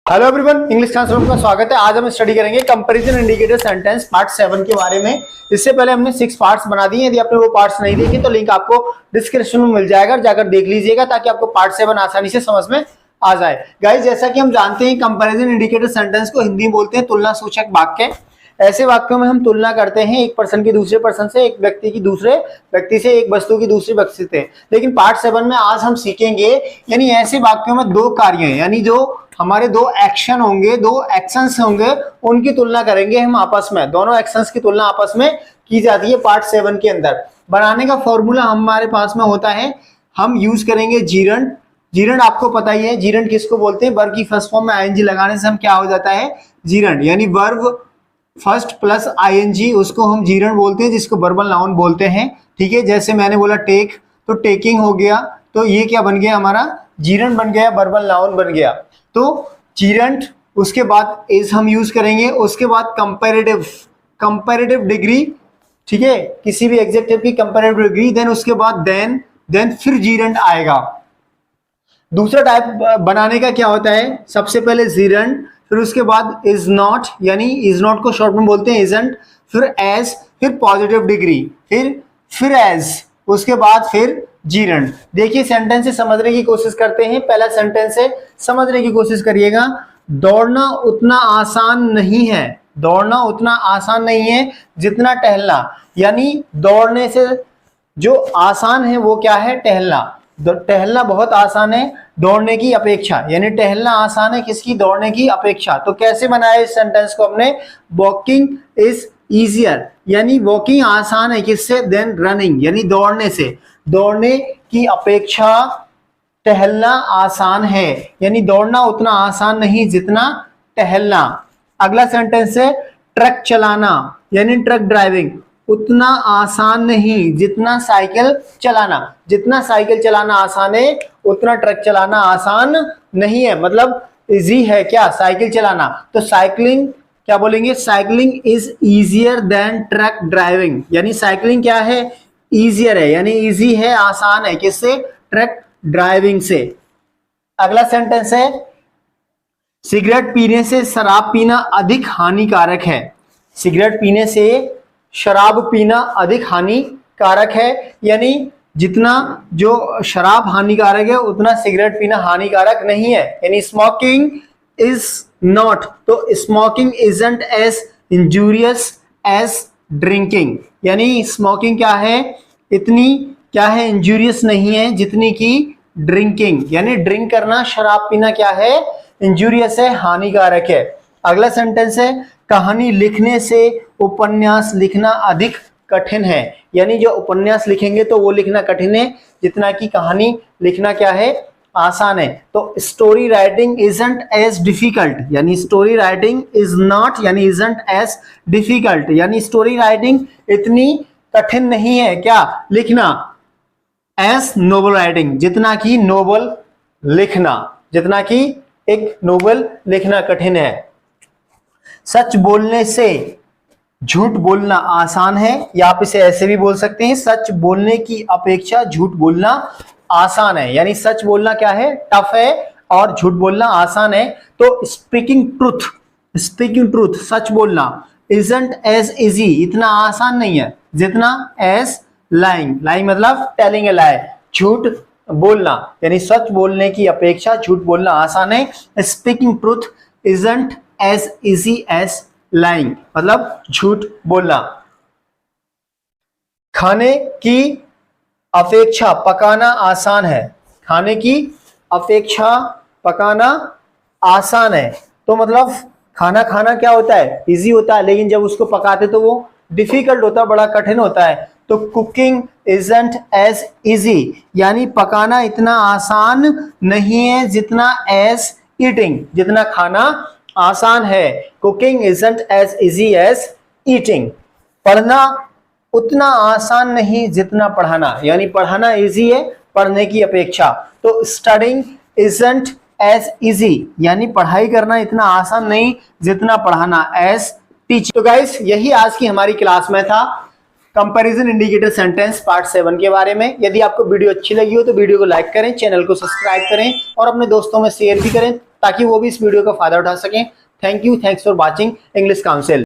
Hello everyone, English classroom का स्वागत है। आज हम स्टडी करेंगे कंपैरिजन इंडिकेटर सेंटेंस पार्ट 7 के बारे में। इससे पहले हमने 6 पार्ट्स बना दिए। यदि आपने वो पार्ट्स नहीं देखे तो लिंक आपको डिस्क्रिप्शन में मिल जाएगा, जाकर देख लीजिएगा ताकि आपको पार्ट 7 आसानी से समझ में आ जाए। गाइस, जैसा कि हम जानते हैं कंपैरिजन इंडिकेटर सेंटेंस को हिंदी में बोलते हैं तुलना सूचक वाक्य। ऐसे वाक्यों में हम तुलना करते हैं एक पर्सन की दूसरे पर्सन से, एक व्यक्ति की दूसरे व्यक्ति से, एक वस्तु की दूसरी वस्तु से। लेकिन पार्ट 7 में आज हम सीखेंगे यानी ऐसे वाक्यों में दो कार्य यानी जो हमारे दो एक्शन होंगे, दो एक्शंस होंगे, उनकी तुलना करेंगे हम आपस में। दोनों एक्शंस की तुलना आपस में की जाती है पार्ट 7 के अंदर। बनाने का फॉर्मूला हमारे पास में होता है, हम यूज करेंगे जीरंड। जीरंड आपको पता ही है, जीरंड किसको बोलते हैं? वर्ब की फर्स्ट फॉर्म में आईएनजी लगाने से हम क्या हो जाता है? जीरंड। यानी वर्ब फर्स्ट प्लस आईएनजी, उसको हम जीरंड बोलते हैं, जिसको वर्बल नाउन बोलते हैं। ठीक है, जैसे मैंने बोला टेक, तो टेकिंग हो गया, तो ये क्या बन गया? हमारा जीरंड बन गया, वर्बल नाउन बन गया। तो जीरंड, उसके बाद इज हम यूज करेंगे, उसके बाद कंपैरेटिव, कंपैरेटिव डिग्री। ठीक है, किसी भी एडजेक्टिव की कंपैरेटिव डिग्री, देन उसके बाद देन फिर जीरंड आएगा। दूसरा टाइप बनाने का क्या होता है? सबसे पहले जीरंड, फिर उसके बाद इज नॉट, यानी इज नॉट को शॉर्ट में बोलते हैं इजंट, फिर एज, फिर पॉजिटिव डिग्री, फिर एज, उसके बाद फिर जीरंड। देखिए सेंटेंस से समझने की कोशिश करते हैं। पहला सेंटेंस है, समझने की कोशिश करिएगा। दौड़ना उतना आसान नहीं है, दौड़ना उतना आसान नहीं है जितना टहलना। यानी दौड़ने से जो आसान है वो क्या है? टहलना। टहलना बहुत आसान है दौड़ने की अपेक्षा, यानी टहलना आसान है किसकी? दौड़ने की अपेक्षा। तो कैसे बनाया इस सेंटेंस को हमने? वॉकिंग इज ईजियर, यानी वॉकिंग आसान है किससे? देन रनिंग, यानी दौड़ने से। दौड़ने की अपेक्षा टहलना आसान है, यानी दौड़ना उतना आसान नहीं जितना टहलना। अगला सेंटेंस है, ट्रक चलाना, यानी ट्रक ड्राइविंग उतना आसान नहीं जितना साइकिल चलाना। जितना साइकिल चलाना आसान है उतना ट्रक चलाना आसान नहीं है। मतलब इजी है क्या साइकिल चलाना? तो साइकिलिंग क्या बोलेंगे? Cycling is easier than truck driving, यानी साइकिलिंग क्या है? इजियर है, यानी इजी है, आसान है किससे? ट्रक ड्राइविंग से। अगला सेंटेंस है, सिगरेट पीने से शराब पीना अधिक हानिकारक है। सिगरेट पीने से शराब पीना अधिक हानिकारक है, यानी जितना जो शराब हानिकारक है उतना सिगरेट पीना हानिकारक नहीं है। यानी स्मोकिंग इज नॉट, तो smoking isn't as injurious as drinking, यानी स्मोकिंग क्या है? इतनी क्या है? इंजूरियस नहीं है जितनी की ड्रिंकिंग, यानी ड्रिंक करना, शराब पीना क्या है? इंजूरियस है, हानिकारक है। अगला सेंटेंस है, कहानी लिखने से उपन्यास लिखना अधिक कठिन है। यानी जो उपन्यास लिखेंगे तो वो लिखना कठिन है जितना कि कहानी लिखना क्या है? आसान है। तो story writing isn't as difficult, यानी स्टोरी राइटिंग इज नॉट, यानी इजंट एज डिफिकल्ट, यानी स्टोरी राइटिंग इतनी कठिन नहीं है क्या लिखना? एज नोवेल राइटिंग, जितना कि नोवेल लिखना, जितना कि एक नोवेल लिखना कठिन है। सच बोलने से झूठ बोलना आसान है, या आप इसे ऐसे भी बोल सकते हैं, सच बोलने की अपेक्षा झूठ बोलना आसान है। यानी सच बोलना क्या है? टफ है, और झूठ बोलना आसान है। तो स्पीकिंग ट्रूथ, स्पीकिंग ट्रूथ, सच बोलना, इजंट एज इजी, इतना आसान नहीं है जितना एज लाइंग। लाइंग मतलब टेलिंग ए लाई, झूठ बोलना, यानी सच बोलने की अपेक्षा झूठ बोलना आसान है। Speaking truth isn't as easy as lying, मतलब झूठ बोलना। खाने की अपेक्षा पकाना आसान है, खाने की अपेक्षा पकाना आसान है। तो मतलब खाना खाना क्या होता है? इजी होता है, लेकिन जब उसको पकाते तो वो डिफिकल्ट होता है, बड़ा कठिन होता है। तो कुकिंग इजंट एज इजी, यानी पकाना इतना आसान नहीं है जितना एज ईटिंग, जितना खाना आसान है। Cooking isn't as easy as eating. पढ़ना उतना आसान नहीं जितना पढ़ाना, यानी पढ़ाना इजी है पढ़ने की अपेक्षा। तो स्टडिंग इजंट एज इजी, यानी पढ़ाई करना इतना आसान नहीं जितना पढ़ाना एज टीचिंग। तो गाइस, यही आज की हमारी क्लास में था कंपैरिजन इंडिकेटर सेंटेंस पार्ट 7 के बारे में। यदि आपको वीडियो अच्छी लगी हो तो वीडियो को लाइक करें, चैनल को सब्सक्राइब करें और अपने दोस्तों में शेयर भी करें ताकि वो भी इस वीडियो का फायदा उठा सकें। Thank you, thanks for watching English council.